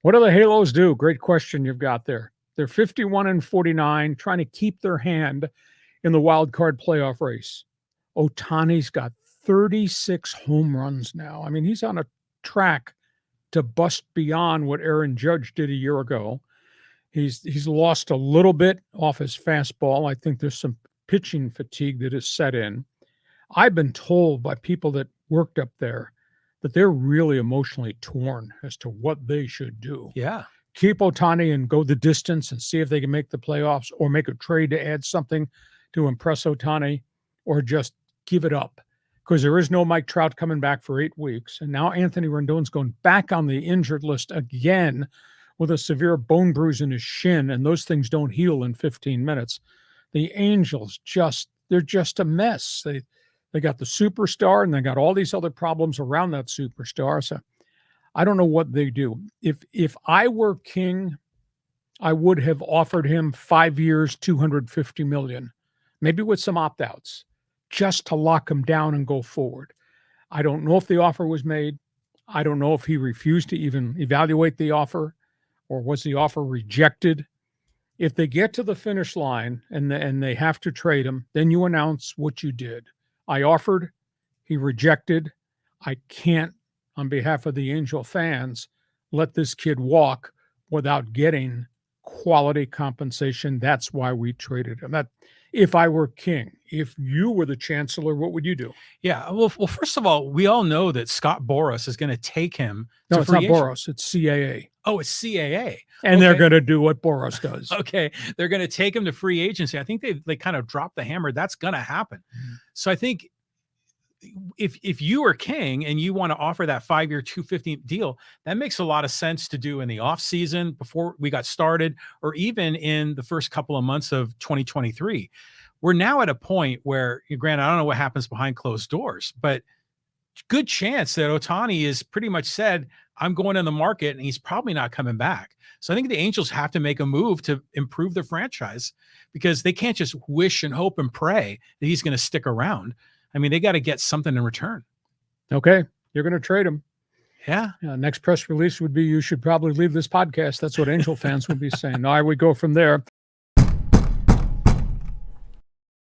What do the Halos do? Great question you've got there. They're 51-49, trying to keep their hand in the wild card playoff race. Ohtani's got 36 home runs now. I mean, he's on a track to bust beyond what Aaron Judge did a year ago. He's lost a little bit off his fastball. I think there's some pitching fatigue that has set in. I've been told by people that worked up there that they're really emotionally torn as to what they should do. Yeah. Keep Ohtani and go the distance and see if they can make the playoffs, or make a trade to add something to impress Ohtani, or just give it up, because there is no Mike Trout coming back for 8 weeks. And now Anthony Rendon's going back on the injured list again with a severe bone bruise in his shin, and those things don't heal in 15 minutes. The Angels they're just a mess. They got the superstar, and they got all these other problems around that superstar. So I don't know what they do. If I were king, I would have offered him 5 years, $250 million, maybe with some opt-outs, just to lock him down and go forward. I don't know if the offer was made. I don't know if he refused to even evaluate the offer, or was the offer rejected. If they get to the finish line and they have to trade him, then you announce what you did. I offered, he rejected. I can't, on behalf of the Angel fans, let this kid walk without getting quality compensation. That's why we traded him. If I were king. If you were the chancellor, what would you do? Yeah. Well, first of all, we all know that Scott Boras is going to take him. No, it's not Boras. It's CAA. Oh, it's CAA. And okay, they're going to do what Boras does. Okay. They're going to take him to free agency. I think they kind of dropped the hammer. That's going to happen. Mm-hmm. So I think if you are king and you want to offer that 5-year, $250 deal, that makes a lot of sense to do in the off season before we got started, or even in the first couple of months of 2023. We're now at a point where, granted, I don't know what happens behind closed doors, but good chance that Ohtani is pretty much said, I'm going in the market, and he's probably not coming back. So I think the Angels have to make a move to improve their franchise, because they can't just wish and hope and pray that he's going to stick around. I mean, they got to get something in return. Okay. You're going to trade him. Yeah. Next press release would be, you should probably leave this podcast. That's what Angel fans would be saying. All right, we go from there.